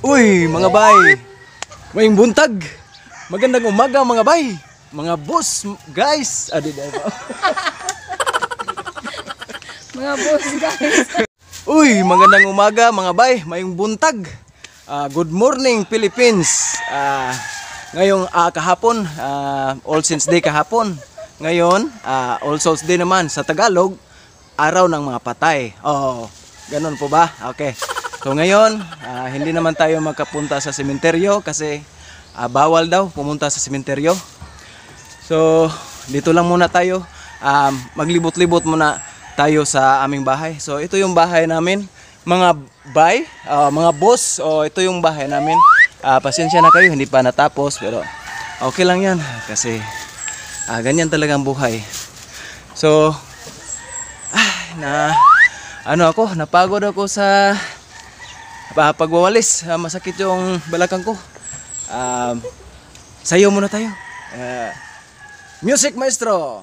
Uy, mga bay, may buntag. Magandang umaga mga bay, mga boss, guys. Mga boss guys. Uy, magandang umaga mga bay, may buntag. Good morning Philippines. Ngayong kahapon, All Saints Day kahapon. Ngayon, All Souls Day naman sa Tagalog, araw ng mga patay. Oh, ganun po ba? Okay. So ngayon, hindi naman tayo magkapunta sa sementeryo kasi bawal daw pumunta sa sementeryo. So dito lang muna tayo, maglibot-libot muna tayo sa aming bahay. So ito yung bahay namin, mga bay, mga boss. Ito yung bahay namin. Pasensya na kayo, hindi pa natapos pero okay lang yan kasi ganyan talagang buhay. So napagod ako sa pagwawalis, masakit yung balakang ko. Sayo muna tayo. Music maestro.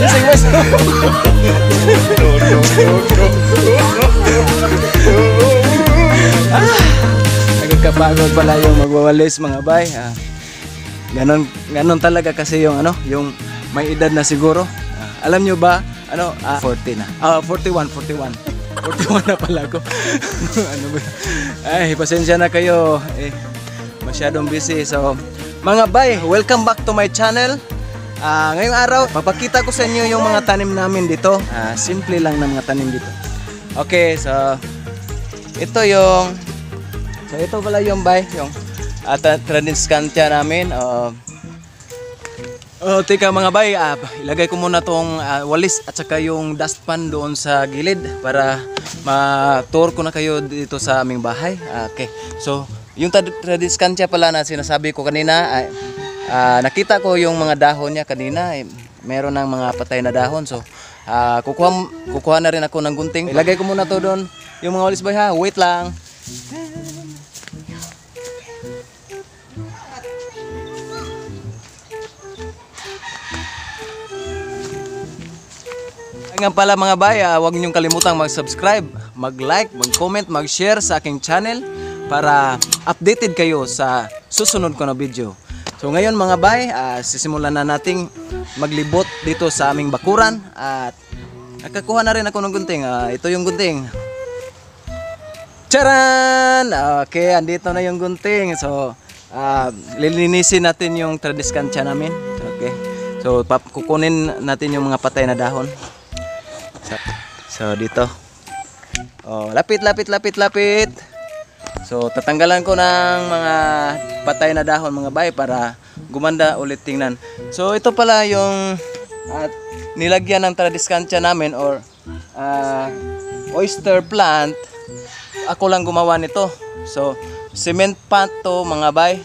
Music maestro. Nagkakapagod pala yung magwawalis mga bay. Ganon talaga kasi yung yung may edad na siguro. Alam nyo ba, 40 na. 41 na pala ako. Ay, pasensya na kayo. Masyadong busy. So, mga bay, welcome back to my channel. Ngayong araw, papakita ko sa inyo yung mga tanim namin dito. Simple lang na mga tanim dito. Okay, so ito pala yung bay, yung tradiskantia namin. Teka mga bay, ilagay ko muna tong walis at saka yung dustpan doon sa gilid para ma-tour ko na kayo dito sa aming bahay. Okay, so yung tradiskantia pala na sinasabi ko kanina, nakita ko yung mga dahon niya kanina. Meron ng mga patay na dahon. So kukuha na rin ako ng gunting. Ilagay ko muna to doon yung mga walis bay ha. Wait lang. Nga pala mga bay, huwag niyong kalimutang mag-subscribe, mag-like, mag-comment, mag-share sa aking channel para updated kayo sa susunod ko na video. So ngayon mga bay, sisimulan na nating maglibot dito sa aming bakuran at nakakuha na rin ako ng gunting. Ito yung gunting. Charan! Okay, andito na yung gunting. So lilinisin natin yung tradiskantia namin. Okay. So kukunin natin yung mga patay na dahon. So dito. Lapit. So tatanggalan ko ng mga patay na dahon mga bay para gumanda ulit tingnan. So ito pala yung nilagyan ng tradiskantia namin or oyster plant. Ako lang gumawa nito. So cement pot to mga bay,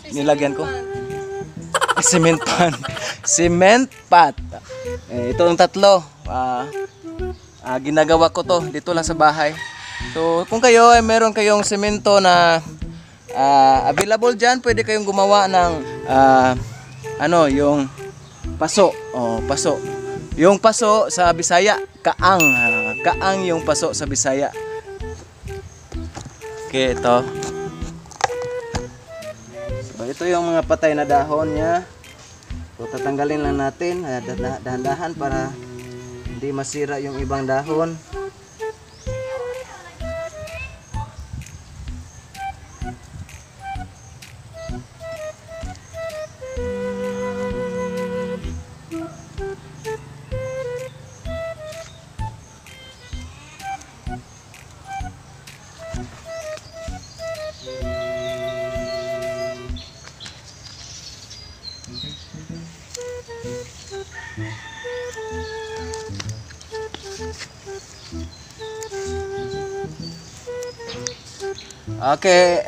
nilagyan ko. Cement pot. Ito yung tatlo. Ginagawa ko to dito lang sa bahay. So kung kayo ay meron kayong semento na available dyan, pwede kayong gumawa ng yung paso. Paso. Yung paso sa Bisaya, kaang. Kaang yung paso sa Bisaya. Okay, ito. So ito yung mga patay na dahon niya. So tatanggalin lang natin dahan-dahan para hindi masira yung ibang dahon. Okay,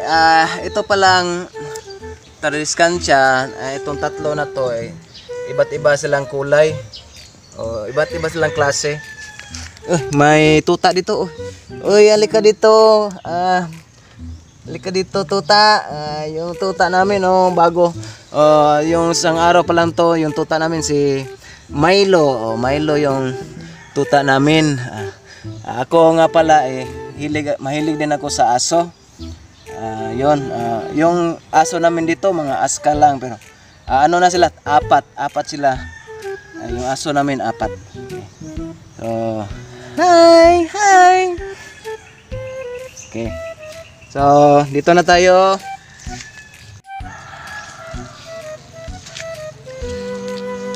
ito palang tradiskantia, itong tatlo na to iba't iba silang kulay o iba't iba silang klase. May tuta dito. Uy, halika dito. Halika dito, tuta. Yung tuta namin, bago. Yung isang araw pa lang to, yung tuta namin si Milo. Milo yung tuta namin. Ako nga pala, mahilig din ako sa aso. Yung aso namin dito, mga aska lang. Pero, ano na sila? Apat sila. Yung aso namin, 4. Okay. So, hi! Okay. So, dito na tayo.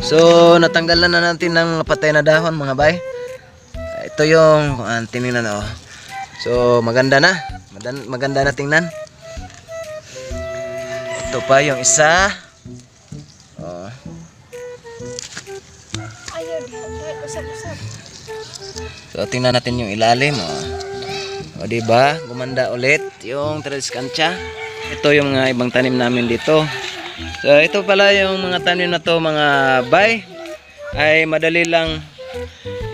So, natanggalan na natin ng patay na dahon, mga bay. Ito yung tingnan na. So, maganda na. Maganda na tingnan. Ito pa yung isa. So, tingnan natin yung ilalim. O, diba? Gumanda ulit yung Tradescantia. Ito yung mga ibang tanim namin dito. So, ito pala yung mga tanim na to, mga bay. Ay madali lang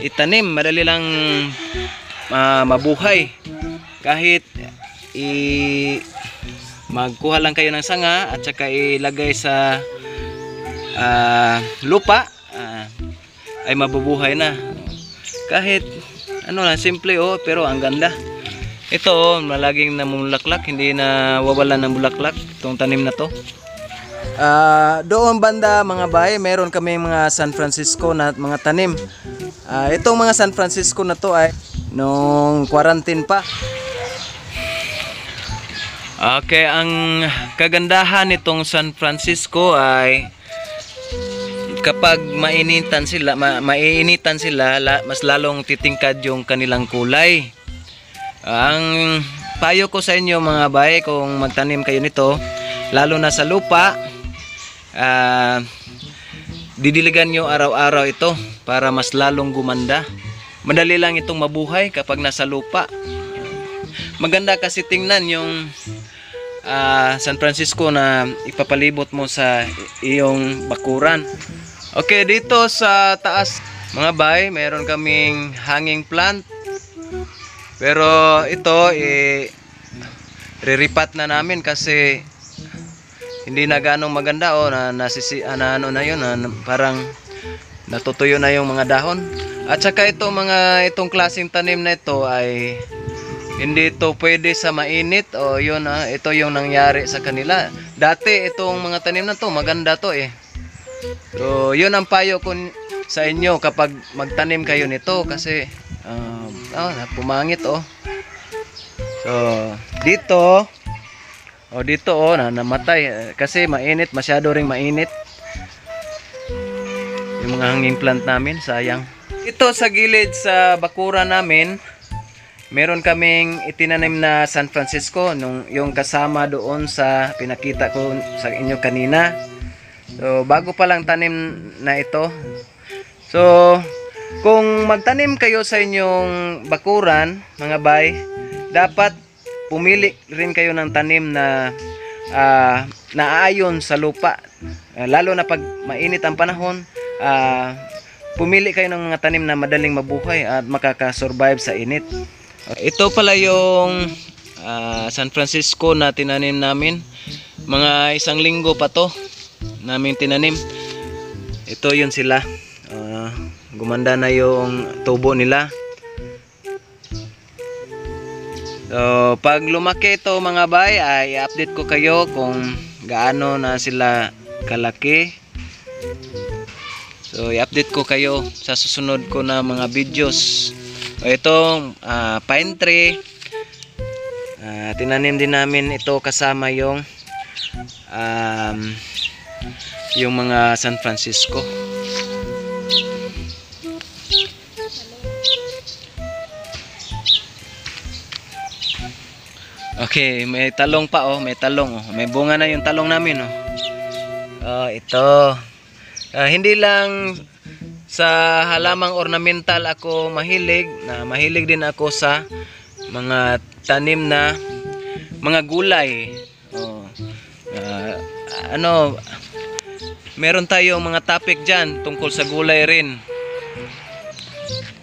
itanim, madali lang mabuhay. Kahit magkuha lang kayo ng sanga at saka ilagay sa lupa, ay mabubuhay na. Kahit ano lang, simple pero ang ganda. Ito malaging namulaklak, hindi na wawalan ng bulaklak itong tanim na to. Doon banda, mga bay, meron kami mga San Francisco na mga tanim. Itong mga San Francisco na to ay nung quarantine pa. Okay, ang kagandahan nitong San Francisco ay kapag mainitan sila, mas lalong titingkad yung kanilang kulay. Ang payo ko sa inyo, mga bay, kung magtanim kayo nito, lalo na sa lupa, didiligan nyo araw-araw ito para mas lalong gumanda. Madali lang itong mabuhay kapag nasa lupa. Maganda kasi tingnan yung San Francisco na ipapalibot mo sa iyong bakuran. Okay, dito sa taas, mga bay, meron kaming hanging plant. Pero ito, riripat na namin kasi hindi na ganong maganda ano na yun, parang natutuyo na yung mga dahon. At saka itong klaseng tanim na ito ay hindi ito pwede sa mainit. Ito yung nangyari sa kanila. Dati itong mga tanim na to maganda to So yun ang payo ko sa inyo kapag magtanim kayo nito kasi pumangit So dito namatay kasi mainit, masyado ring mainit yung mga hanging plant namin, sayang. Ito sa gilid sa bakura namin, meron kaming itinanim na San Francisco, yung kasama doon sa pinakita ko sa inyo kanina. So bago pa lang tanim na ito. So kung magtanim kayo sa inyong bakuran, mga bay, dapat pumili rin kayo ng tanim na naaayon sa lupa. Lalo na pag mainit ang panahon, pumili kayo ng mga tanim na madaling mabuhay at makakasurvive sa init. Ito pala yung San Francisco na tinanim namin. Mga 1 linggo pa to namin tinanim. Ito yun sila. Gumanda na yung tubo nila. So, pag lumaki ito, mga bay, ay i-update ko kayo kung gaano na sila kalaki. So, i-update ko kayo sa susunod ko na mga videos. Itong pine tree, tinanim din namin ito kasama yung mga San Francisco. Okay, may talong pa may talong May bunga na yung talong namin ito. Hindi lang sa halamang ornamental ako mahilig din ako sa mga tanim na mga gulay. Meron tayong mga topic dyan tungkol sa gulay rin.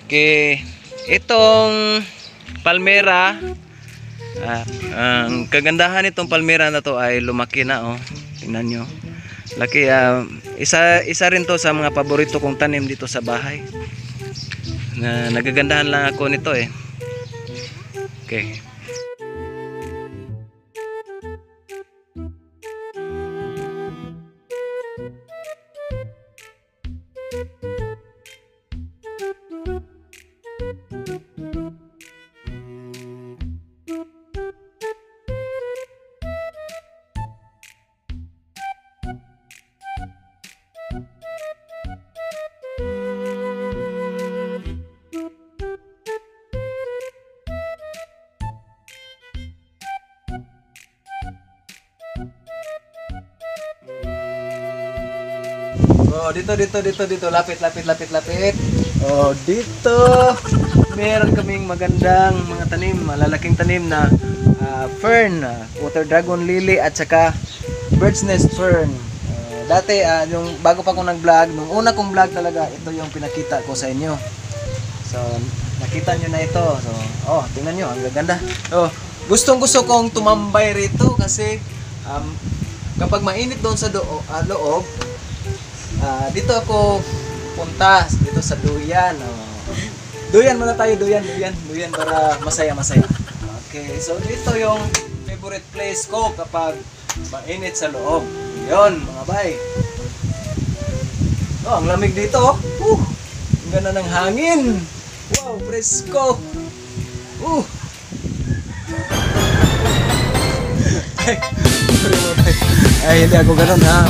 Okay, Itong palmera, ang kagandahan nitong palmera na to ay lumaki na, oh. Tingnan nyo. Laki, isa rin to sa mga paborito kong tanim dito sa bahay. Nagagandahan lang ako nito eh. Okay. Oh, dito, lapit. Oh, dito. Meron kaming magandang mga tanim, malalaking tanim na fern, water dragon lily at saka bird's nest fern. Dati, yung bago pa akong nag-vlog, nung una kong vlog talaga, ito yung pinakita ko sa inyo. So, nakita nyo na ito. So, oh, tingnan nyo, ang gaganda. So, gustong-gusto kong tumambay rito kasi kapag mainit doon sa loob, dito ako punta dito sa duyan. Duyan muna tayo, duyan para masaya. Okay, so dito yung favorite place ko kapag mainit sa loob. Yon, mga bay. Oh, ang lamig dito. Ang ganda ng hangin. Wow, presko. Ay, hindi ako ganun ha.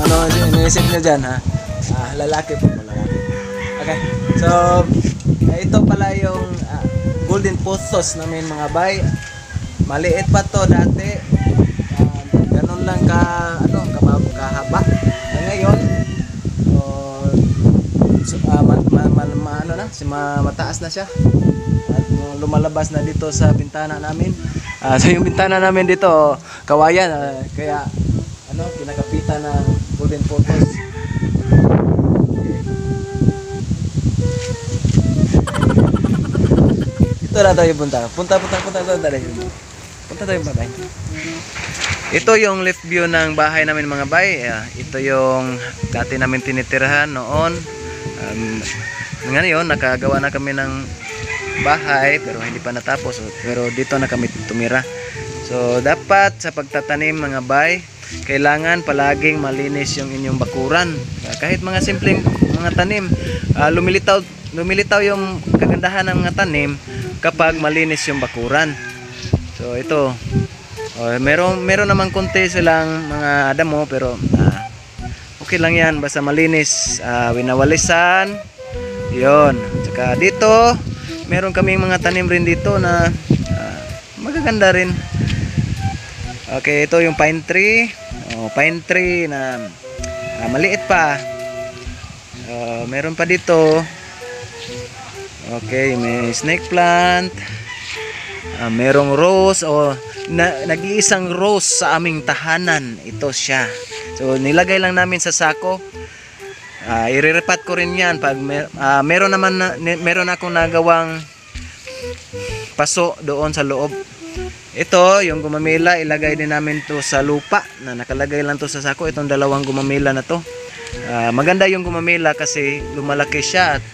Ano iniisip nyo dyan ha? Lalaki po, lalaki. Okay, so ito pala yung golden pothos namin mga bay. Maliit pa to dati. Ganun lang kahaba. Ngayon, mataas na siya. At lumalabas na dito sa bintana namin. So yung bintana namin dito, kawayan, kaya kinakapitan ng golden pothos. Ito na tayo punta. Punta tayo babay. Ito yung left view ng bahay namin mga bay. Ito yung dati namin tinitirahan noon. Ngayon nakagawa na kami ng bahay pero hindi pa natapos, pero dito na kami tumira. So dapat sa pagtatanim mga bay, kailangan palaging malinis yung inyong bakuran. Kahit mga simpleng mga tanim, lumilitaw yung kagandahan ng mga tanim kapag malinis yung bakuran. So ito, meron naman konti silang mga damo pero okay lang yan basta malinis, winawalisan. Yon. Tsaka dito meron kaming mga tanim rin dito na magaganda rin. Okay, ito yung pine tree. Pine tree na maliit pa. Meron pa dito. Okay, may snake plant. Merong rose. Nag-iisang rose sa aming tahanan. Ito siya. So, nilagay lang namin sa sako. Irerepat ko rin yan pag meron akong nagawang paso doon sa loob. Ito yung gumamela, ilagay din namin to sa lupa na nakalagay lang to sa sako. Itong dalawang gumamela na to, maganda yung gumamela kasi lumalaki siya at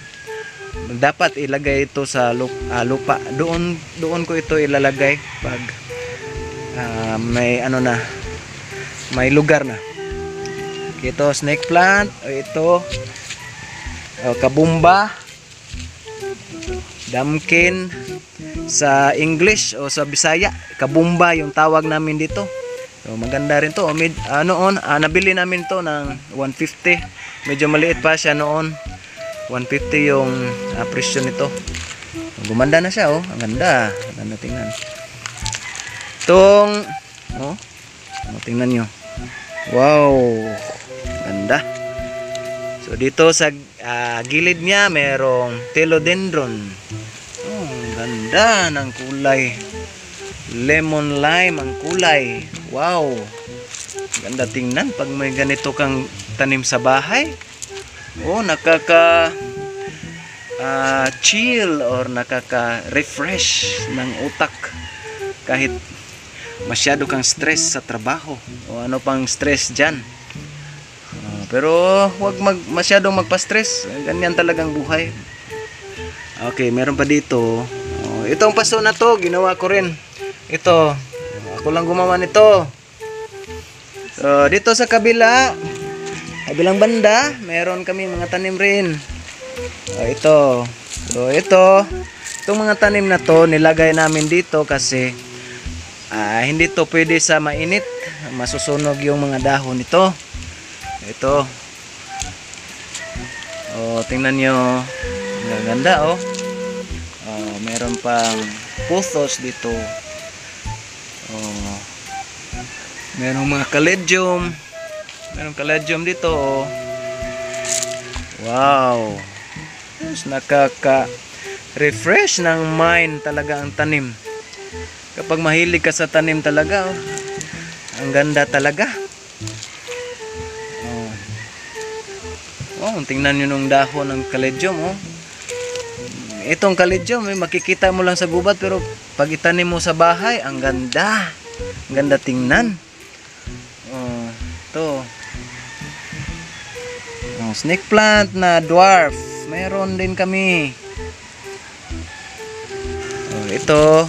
dapat ilagay ito sa lupa. Doon ko ito ilalagay pag may lugar na. Ito snake plant, ito kabumba, damkin sa English o sa Bisaya, kabumba yung tawag namin dito. So maganda rin to. Nabili namin to ng 150. Medyo maliit pa siya noon. 150 yung presyo nito. Gumanda na siya, ang ganda. Ganda tingnan. Tingnan nyo. Wow, ganda. So dito sa gilid niya merong philodendron. Ganda ng kulay. Lemon lime ang kulay. Wow. Ganda tingnan pag may ganito kang tanim sa bahay. chill or nakaka-refresh ng utak kahit masyado kang stress sa trabaho o ano pang stress dyan. Pero huwag masyadong magpa-stress, ganyan talagang buhay. Okay, meron pa dito. Itong paso na to, ginawa ko rin. Ito, ako lang gumawa nito. So, dito sa kabilang banda, meron kami mga tanim rin. Ito. So, itong mga tanim na to, nilagay namin dito kasi hindi to pwede sa mainit. Masusunog yung mga dahon nito. Ito. Tingnan nyo. Ang ganda, meron pang puthos dito. Merong mga caledium. Merong caledium dito. Wow. Nakaka-refresh ng mind talaga ang tanim. Kapag mahilig ka sa tanim talaga, ang ganda talaga. Tingnan nyo nung dahon ng caledium. Itong caledium, makikita mo lang sa gubat, pero pag itanim mo sa bahay, ang ganda. Ang ganda tingnan. Ito. Snake plant na dwarf. Meron din kami. Ito.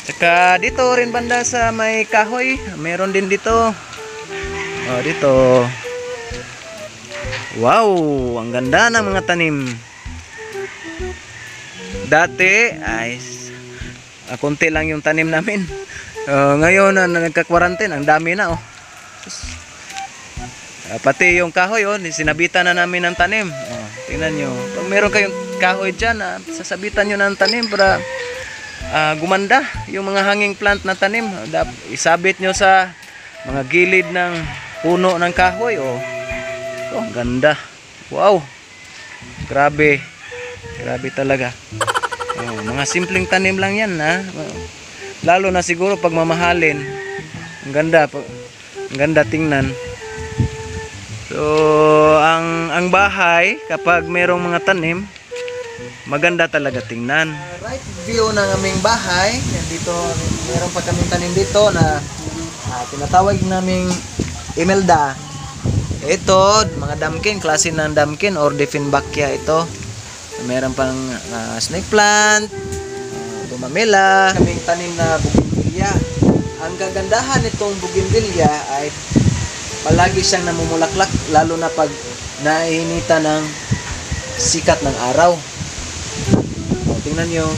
Tsaka dito rin banda sa may kahoy. Meron din dito. Dito. Wow, ang ganda ng mga tanim. Dati ay konti lang yung tanim namin. Ngayon na nagka-quarantine, ang dami na. Pati yung kahoy, sinabitan na namin ng tanim. Tingnan nyo. Pag meron kayong kahoy dyan, sasabitan nyo ng tanim para gumanda yung mga hanging plant na tanim. Isabit nyo sa mga gilid ng puno ng kahoy. Ang ganda. Wow. Grabe. Grabe talaga. Mga simpleng tanim lang yan, lalo na siguro pag mamahalin. Ang ganda. Ang ganda tingnan. So, ang bahay, kapag merong mga tanim, maganda talaga tingnan. Right view ng aming bahay. Dito, meron pa kaming tanim dito na tinatawag naming Imelda. Ito, mga damkin, klase ng damkin or Dieffenbachia ito. Meron pang snake plant, dumamela, kaming tanim na bougainvillea. Ang kagandahan nitong bougainvillea ay palagi siyang namumulaklak, lalo na pag naiinita ng sikat ng araw. Tingnan nyo.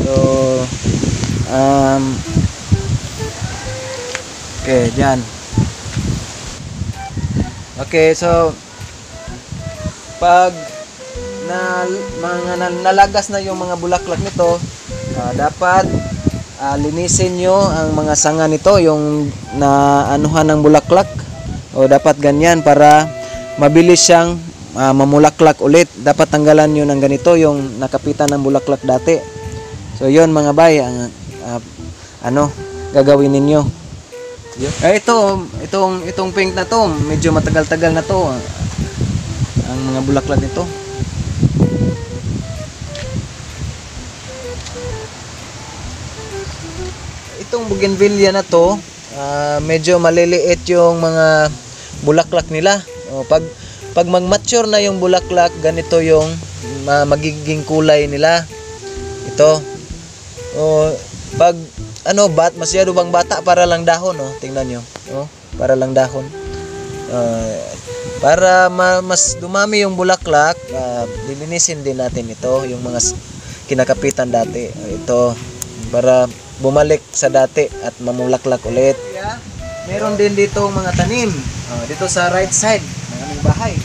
So, okay, dyan. Okay, so pag nalagas na yung mga bulaklak nito, dapat linisin nyo ang mga sanga nito, yung naanuhan ng bulaklak. Dapat ganyan para mabilis siyang mamulaklak ulit. Dapat tanggalan nyo ng ganito yung nakapitan ng bulaklak dati. So yun mga bay, ang gagawin ninyo. Itong pink na to, medyo matagal-tagal na to. Ang mga bulaklak nito. Itong bougainvillea na to, medyo maliliit yung mga bulaklak nila. Pag mag-mature na yung bulaklak, ganito yung magiging kulay nila. Ito. Pag masyado bang bata, para lang dahon, tingnan nyo. Para lang dahon. Para mas dumami yung bulaklak, lilinisin din natin ito, yung mga kinakapitan dati. Ito, para bumalik sa dati at mamulaklak ulit. Meron din dito mga tanim. Dito sa right side ng aming bahay.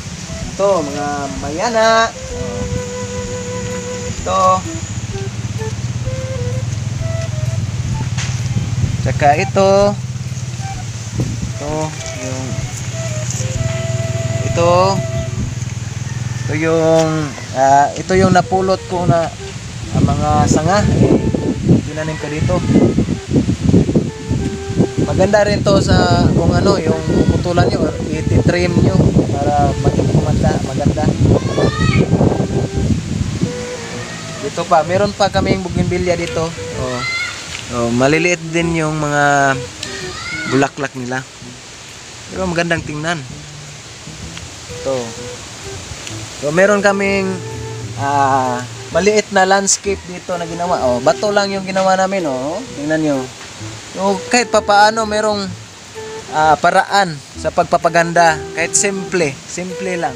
Ito, mga mayana. Ito. Tsaka ito yung napulot ko na mga sanga, tinanim ko dito. Maganda rin to sa kung yung puputulan nyo, i-trim nyo. para maging maganda. Dito pa, meron pa kaming bougainvillea dito. Oh. Oh, maliliit din yung mga bulaklak nila. Pero magandang tingnan. Ito. So meron kaming maliit na landscape dito na ginawa. Oh, bato lang yung ginawa namin, oh. Tingnan niyo. So kahit papaano merong paraan sa pagpapaganda, kahit simple lang.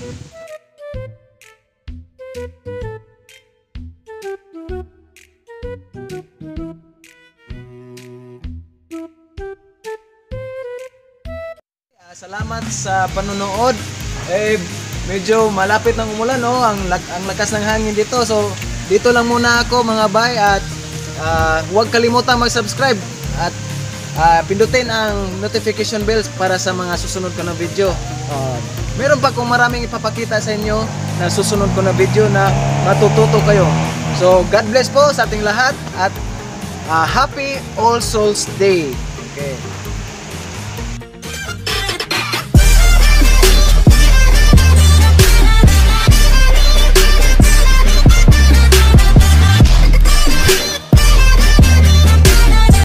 Salamat sa panonood. Medyo malapit ng umulan, no? Ang lakas ng hangin dito. So, dito lang muna ako mga bay at huwag kalimutan mag-subscribe at pindutin ang notification bells para sa mga susunod ko na video. Meron pa kong maraming ipapakita sa inyo na susunod ko na video na matututo kayo. So, God bless po sa ating lahat at Happy All Souls Day. Okay.